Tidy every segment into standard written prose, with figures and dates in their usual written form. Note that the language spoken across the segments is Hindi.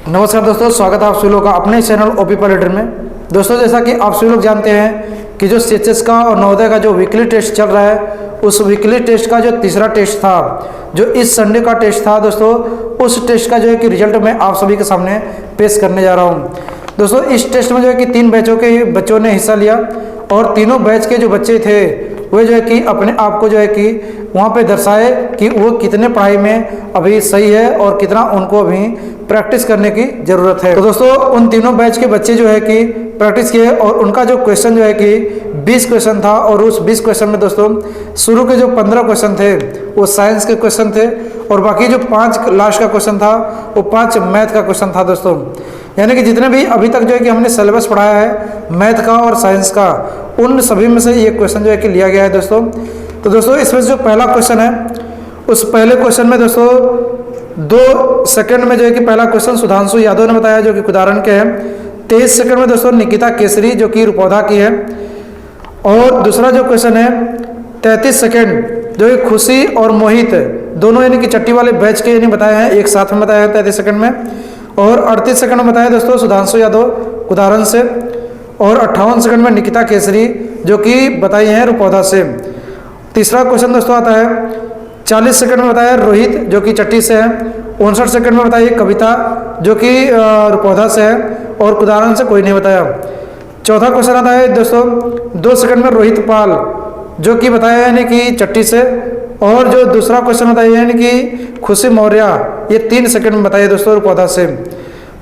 नमस्कार दोस्तों, स्वागत है आप सभी लोगों का अपने चैनल ओपी पॉलिटर में। दोस्तों, जैसा कि आप सभी लोग जानते हैं कि जो सीएचएस का और नवोदय का जो वीकली टेस्ट चल रहा है, उस वीकली टेस्ट का जो तीसरा टेस्ट था, जो इस संडे का टेस्ट था दोस्तों, उस टेस्ट का जो है कि रिजल्ट मैं आप सभी के सामने पेश करने जा रहा हूँ। दोस्तों, इस टेस्ट में जो है कि 3 बैचों के बच्चों ने हिस्सा लिया और तीनों बैच के जो बच्चे थे वे जो है कि अपने आप को जो है कि वहाँ पे दर्शाए कि वो कितने पढ़ाई में अभी सही है और कितना उनको अभी प्रैक्टिस करने की ज़रूरत है। तो दोस्तों, उन तीनों बैच के बच्चे जो है कि प्रैक्टिस किए और उनका जो क्वेश्चन जो है कि 20 क्वेश्चन था और उस 20 क्वेश्चन में दोस्तों शुरू के जो 15 क्वेश्चन थे वो साइंस के क्वेश्चन थे और बाकी जो 5 लास्ट का क्वेश्चन था वो 5 मैथ का क्वेश्चन था दोस्तों। यानी कि जितने भी अभी तक जो है कि हमने सिलेबस पढ़ाया है मैथ का और साइंस का, उन सभी में से ये क्वेश्चन जो है कि लिया गया है दोस्तों। तो दोस्तों, इसमें जो पहला क्वेश्चन है उस पहले क्वेश्चन में दोस्तों 2 सेकंड में जो है कि पहला क्वेश्चन सुधांशु यादव ने बताया जो कि उदाहरण के हैं। 23 सेकंड में दोस्तों निकिता केसरी जो कि रुपौधा की है। और दूसरा जो क्वेश्चन है 33 सेकंड जो कि खुशी और मोहित दोनों यानी कि चट्टी वाले बैच के यानी बताए हैं, एक साथ में बताया है 33 सेकंड में। और 38 सेकंड में बताया दोस्तों सुधांशु यादव उदाहरण से। और 58 सेकंड में निकिता केसरी जो कि बताई हैं रुपौधा से। तीसरा क्वेश्चन दोस्तों आता है 40 सेकंड में बताया रोहित जो कि चट्टी से है। 59 सेकंड में बताइए कविता जो कि रुपौधा से है और उदाहरण से कोई नहीं बताया। चौथा क्वेश्चन आता है दोस्तों 2 सेकंड में रोहित पाल जो कि बताया यानी कि चट्टी से। और जो दूसरा क्वेश्चन बताइए यानी कि खुशी मौर्य, ये 3 सेकंड में बताइए दोस्तों रुपौधा से।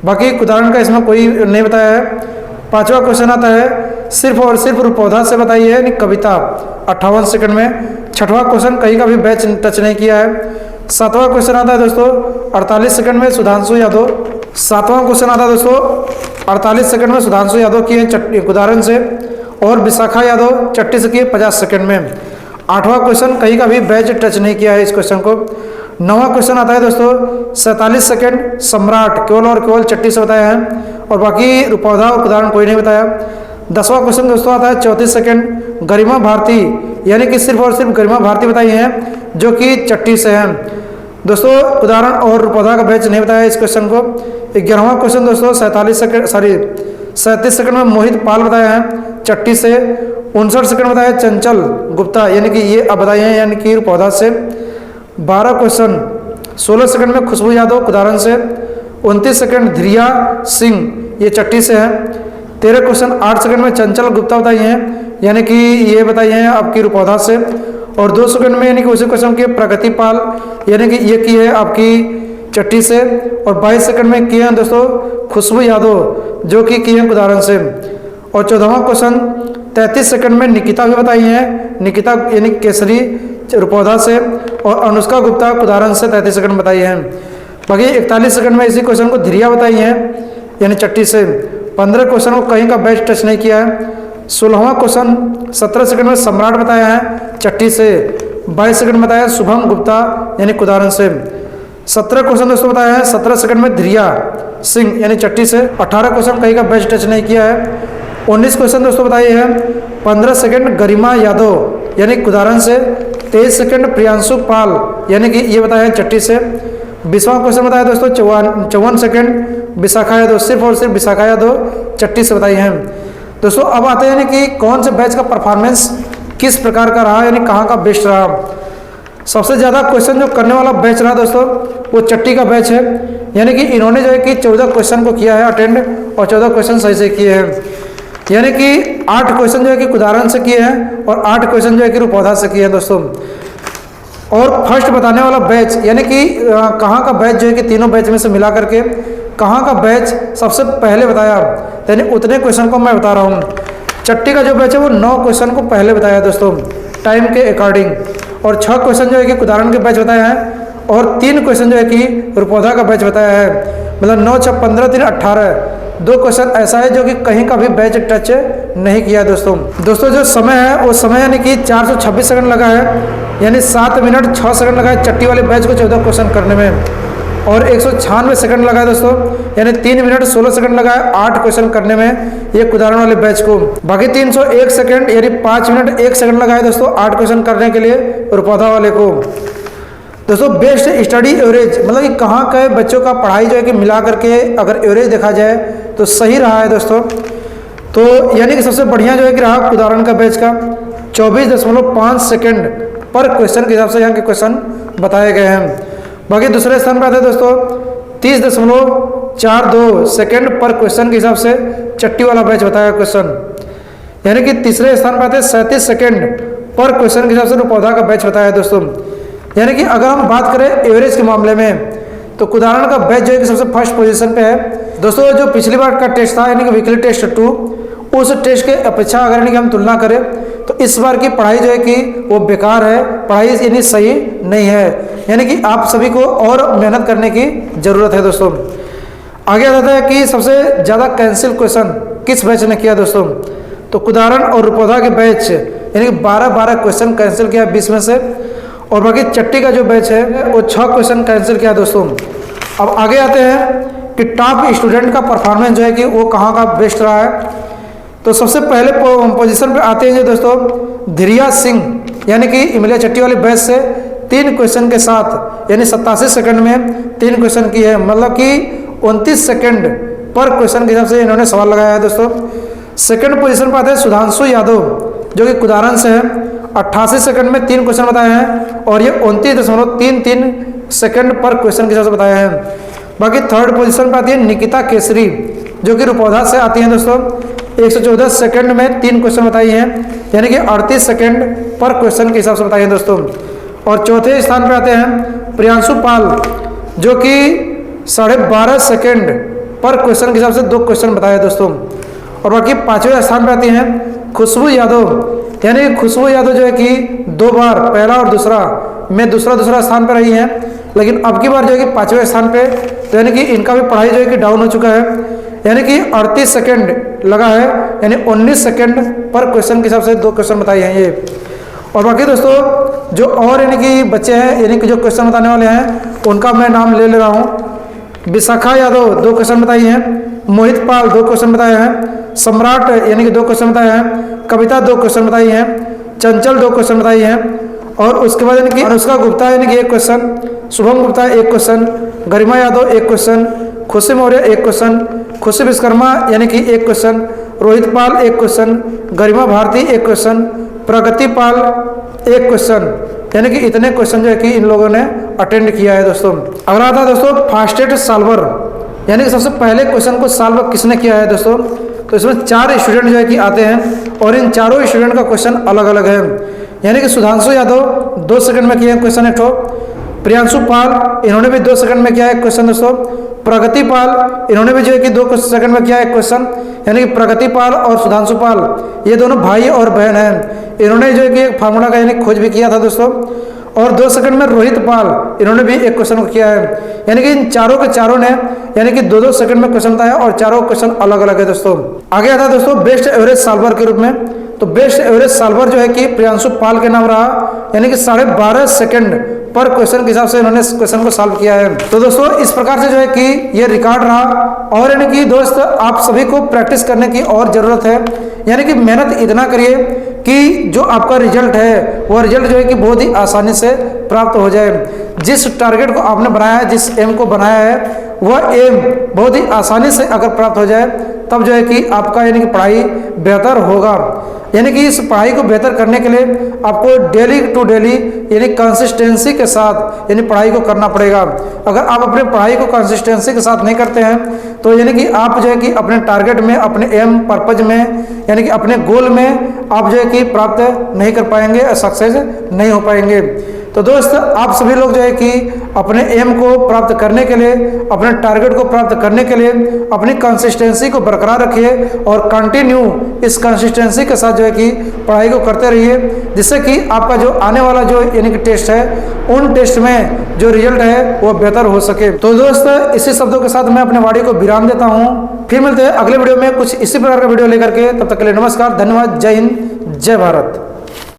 बाकी उदाहरण का इसमें कोई नहीं बताया है। 5वां क्वेश्चन आता है सिर्फ और सिर्फ रुपौधा से बताइए यानी कविता 58 सेकंड में। 6वां क्वेश्चन कहीं का भी बैच टच नहीं किया है। 7वां क्वेश्चन आता है दोस्तों 48 सेकंड में सुधांशु यादव। 7वां क्वेश्चन आता है दोस्तों 48 सेकंड में सुधांशु यादव की है उदाहरण से। और विशाखा यादव चट्टी से की 50 सेकंड में। 8वां क्वेश्चन कहीं का भी बैच टच नहीं किया है इस क्वेश्चन को। 9वां क्वेश्चन आता है दोस्तों 47 सेकंड सम्राट केवल और केवल चट्टी से बताया है और बाकी रुपौधा और उदाहरण कोई नहीं बताया। 10वां क्वेश्चन दोस्तों आता है 34 सेकंड गरिमा भारती यानी कि सिर्फ और सिर्फ गरिमा भारती बताई है जो कि चट्टी से है दोस्तों। उदाहरण और रुपौधा का बैच नहीं बताया इस क्वेश्चन को। 11वां क्वेश्चन दोस्तों 37 सेकंड में मोहित पाल बताया है चट्टी से। 59 सेकंड बताया चंचल गुप्ता यानी कि ये अब बताए हैं यानी कि रुपौधा से। 12 क्वेश्चन 16 सेकंड में खुशबू यादव उदाहरण से। 29 सेकंड धीरिया सिंह ये चट्टी से है। 13 क्वेश्चन 8 सेकंड में चंचल गुप्ता बताई हैं यानी कि ये बताई हैं आपकी रुपौधा से। और 2 सेकंड में यानी कि उसी क्वेश्चन के प्रगति पाल यानी कि ये की है आपकी चट्टी से। और 22 सेकंड में किए हैं दोस्तों खुशबू यादव जो कि किए हैं उदाहरण से। और 14वां क्वेश्चन 33 सेकंड में निकिता भी बताई हैं, निकिता यानी केसरी रुपौधा से। और अनुष्का गुप्ता उदाहरण से 33 सेकंड बताई हैं। बाकी 41 सेकंड में इसी क्वेश्चन को धीरिया बताई हैं यानी चट्टी से। 15 क्वेश्चन को कहीं का बैच टच नहीं किया है। 16वां क्वेश्चन 17 सेकंड में सम्राट बताया है चट्टी से। 22 सेकंड बताया शुभम गुप्ता यानी उदाहरण से। 17 क्वेश्चन दोस्तों बताया है 17 सेकंड में धीरिया सिंह यानी चट्टी से। 18 क्वेश्चन कहीं का बैच टच नहीं किया है। 19 क्वेश्चन दोस्तों बताइए हैं 15 सेकंड गरिमा यादव यानी उदाहरण से। 23 सेकंड प्रियांशु पाल यानी कि ये बताया है चट्टी से। 20वां क्वेश्चन बताया दोस्तों 54 सेकंड विशाखा यादव, सिर्फ और सिर्फ विशाखा यादव चट्टी से बताई हैं दोस्तों। अब आते हैं यानी कि कौन से बैच का परफॉर्मेंस किस प्रकार का रहा यानी कहाँ का बेस्ट रहा। सबसे ज़्यादा क्वेश्चन जो करने वाला बैच रहा दोस्तों वो चट्टी का बैच है। यानी कि इन्होंने जो है कि 14 क्वेश्चन को किया है अटेंड और 14 क्वेश्चन सही से किए हैं। यानी कि 8 क्वेश्चन जो है कि उदाहरण से किए हैं और 8 क्वेश्चन जो है कि रुपौधा से किए हैं दोस्तों। और फर्स्ट बताने वाला बैच यानी कि कहाँ का बैच जो है कि तीनों बैच में से मिला करके कहाँ का बैच सबसे पहले बताया यानी उतने क्वेश्चन को मैं बता रहा हूँ। चट्टी का जो बैच है वो 9 क्वेश्चन को पहले बताया दोस्तों टाइम के अकॉर्डिंग। और 6 क्वेश्चन जो है कि उदाहरण के बैच बताया है और 3 क्वेश्चन जो है कि रुपौधा का बैच बताया है। मतलब 9, 6, 15, 3, 18 2 क्वेश्चन ऐसा है जो कि कहीं का भी बैच टच नहीं किया है दोस्तों। जो समय है वो समय यानी कि 426 सेकंड लगा है यानी 7 मिनट 6 सेकंड लगा है चट्टी वाले बैच को 14 क्वेश्चन करने में। और 196 सेकंड लगा है दोस्तों यानी 3 मिनट 16 सेकंड लगा है 8 क्वेश्चन करने में ये उदाहरण वाले बैच को। बाकी 301 सेकंड यानी 5 मिनट 1 सेकंड लगा है दोस्तों 8 क्वेश्चन करने के लिए रुपौधा वाले को। दोस्तों बेस्ट स्टडी एवरेज मतलब कि कहाँ के बच्चों का पढ़ाई जो है कि मिला करके अगर एवरेज देखा जाए तो सही रहा है दोस्तों। तो यानी कि सबसे बढ़िया जो है कि रहा उदाहरण का बैच का 24.5 सेकंड पर क्वेश्चन के हिसाब से यहाँ के क्वेश्चन बताए गए हैं। बाकी दूसरे स्थान पर आते हैं दोस्तों 30.42 सेकंड पर क्वेश्चन के हिसाब से चट्टी वाला बैच बताया क्वेश्चन। यानी कि तीसरे स्थान पर आते हैं 37 सेकंड पर क्वेश्चन के हिसाब से पौधा का बैच बताया है दोस्तों। यानी कि अगर हम बात करें एवरेज के मामले में तो उदाहरण का बैच जो है कि सबसे फर्स्ट पोजीशन पे है दोस्तों। जो पिछली बार का टेस्ट था यानी कि वीकली टेस्ट 2, उस टेस्ट के अपेक्षा अगर यानी कि हम तुलना करें तो इस बार की पढ़ाई जो है कि वो बेकार है, पढ़ाई यानी सही नहीं है। यानी कि आप सभी को और मेहनत करने की ज़रूरत है दोस्तों। आगे आता है कि सबसे ज़्यादा कैंसिल क्वेश्चन किस बैच ने किया दोस्तों। तो उदाहरण और रुपौधा के बैच यानी कि 12 क्वेश्चन कैंसिल किया 20 में से, और बाकी चट्टी का जो बैच है वो 6 क्वेश्चन कैंसिल किया दोस्तों। अब आगे आते हैं कि टॉप स्टूडेंट का परफॉर्मेंस जो है कि वो कहाँ का बेस्ट रहा है। तो सबसे पहले पोजीशन पे आते हैं धीरिया धीरिया सिंह यानी कि इमलिया चट्टी वाली बैच से 3 क्वेश्चन के साथ यानी 87 सेकंड में 3 क्वेश्चन की है, मतलब कि 29 सेकंड पर क्वेश्चन के हिसाब से इन्होंने सवाल लगाया है दोस्तों। सेकंड पोजीशन पर आते हैं सुधांशु यादव जो कि उदाहरण से है, 88 सेकंड में 3 क्वेश्चन बताए हैं और ये 29.33 सेकंड पर क्वेश्चन के हिसाब से बताए हैं। बाकी थर्ड पोजीशन पर आती है निकिता केसरी जो कि रुपौधा से आती हैं दोस्तों, 114 सेकंड में 3 क्वेश्चन बताई हैं यानी कि 38 सेकंड पर क्वेश्चन के हिसाब से बताई हैं दोस्तों। और चौथे स्थान पर आते हैं प्रियांशु पाल जो कि 12.5 सेकंड पर क्वेश्चन के हिसाब से 2 क्वेश्चन बताए दोस्तों। और बाकी 5वें स्थान पर आती हैं खुशबू यादव यानी खुशबू यादव जो है कि 2 बार पहला और दूसरा में दूसरा स्थान पर रही हैं, लेकिन अब की बार जो है कि 5वें स्थान पे, तो यानी कि इनका भी पढ़ाई जो है कि डाउन हो चुका है। यानी कि 38 सेकंड लगा है यानी 19 सेकंड पर क्वेश्चन के हिसाब से 2 क्वेश्चन बताए हैं ये। और बाकी दोस्तों जो और यानी कि बच्चे हैं यानी कि जो क्वेश्चन बताने वाले हैं उनका मैं नाम ले रहा हूँ। विशाखा यादव 2 क्वेश्चन बताई हैं, मोहित पाल 2 क्वेश्चन बताए हैं, सम्राट यानी कि 2 क्वेश्चन बताए हैं, कविता 2 क्वेश्चन बताई हैं, चंचल 2 क्वेश्चन बताई हैं, और उसके बाद यानी कि अनुष्का गुप्ता यानी कि 1 क्वेश्चन, शुभम गुप्ता 1 क्वेश्चन, गरिमा यादव 1 क्वेश्चन, खुशी मौर्य 1 क्वेश्चन, खुशी विश्वकर्मा यानी कि 1 क्वेश्चन, रोहित पाल 1 क्वेश्चन, गरिमा भारती 1 क्वेश्चन, प्रगति पाल 1 क्वेश्चन, यानी कि इतने क्वेश्चन जो है कि इन लोगों ने अटेंड किया है दोस्तों। अगला आता है दोस्तों फास्टेस्ट सॉल्वर यानी कि सबसे पहले क्वेश्चन को सॉल्व किसने किया है दोस्तों। तो इसमें 4 स्टूडेंट जो है कि आते हैं और इन चारों स्टूडेंट का क्वेश्चन अलग अलग है। यानी कि सुधांशु यादव 2 सेकंड में किया है क्वेश्चन एक, प्रियांशु पाल इन्होंने भी 2 सेकंड में किया है क्वेश्चन दोस्तों, प्रगति पाल इन्होंने भी जो है कि 2 सेकंड में किया है क्वेश्चन। यानी कि प्रगति पाल और सुधांशु पाल ये दोनों भाई और बहन हैं, इन्होंने जो है कि एक फार्मूला का यानी खोज भी किया था दोस्तों। और 2 सेकंड में रोहित पाल इन्होंने भी एक क्वेश्चन किया है। यानी कि इन चारों के चारों ने यानी कि 2-2 सेकंड में क्वेश्चन बताया और चारों क्वेश्चन अलग अलग है दोस्तों। आगे आता है दोस्तों बेस्ट एवरेज सॉल्वर के रूप में। तो बेस्ट एवरेज सॉल्वर जो है कि प्रियांशु पाल के नाम रहा, यानी कि 12.5 सेकंड पर क्वेश्चन के हिसाब से इन्होंने क्वेश्चन को सॉल्व किया है। तो दोस्तों इस प्रकार से जो है कि ये रिकॉर्ड रहा, और यानी कि दोस्त आप सभी को प्रैक्टिस करने की और ज़रूरत है। यानी कि मेहनत इतना करिए कि जो आपका रिजल्ट है वो रिजल्ट जो है कि बहुत ही आसानी से प्राप्त हो जाए। जिस टारगेट को आपने बनाया है, जिस एम को बनाया है, वह एम बहुत ही आसानी से अगर प्राप्त हो जाए तब जो है कि आपका यानी कि पढ़ाई बेहतर होगा। यानी कि इस पढ़ाई को बेहतर करने के लिए आपको डेली टू डेली यानी कंसिस्टेंसी के साथ यानी पढ़ाई को करना पड़ेगा। अगर आप अपने पढ़ाई को कंसिस्टेंसी के साथ नहीं करते हैं तो यानी कि आप जो है कि अपने टारगेट में, अपने एम पर्पज में यानी कि अपने गोल में आप जो है कि प्राप्त नहीं कर पाएंगे, सक्सेस नहीं हो पाएंगे। तो दोस्त आप सभी लोग जो है कि अपने एम को प्राप्त करने के लिए, अपने टारगेट को प्राप्त करने के लिए अपनी कंसिस्टेंसी को बरकरार रखिए और कंटिन्यू इस कंसिस्टेंसी के साथ जो है कि पढ़ाई को करते रहिए, जिससे कि आपका जो आने वाला जो यानी कि टेस्ट है उन टेस्ट में जो रिजल्ट है वो बेहतर हो सके। तो दोस्त इसी शब्दों के साथ मैं अपने वाणी को विराम देता हूँ। फिर मिलते हैं अगले वीडियो में कुछ इसी प्रकार का वीडियो लेकर के। तब तक के लिए नमस्कार, धन्यवाद, जय हिंद, जय भारत।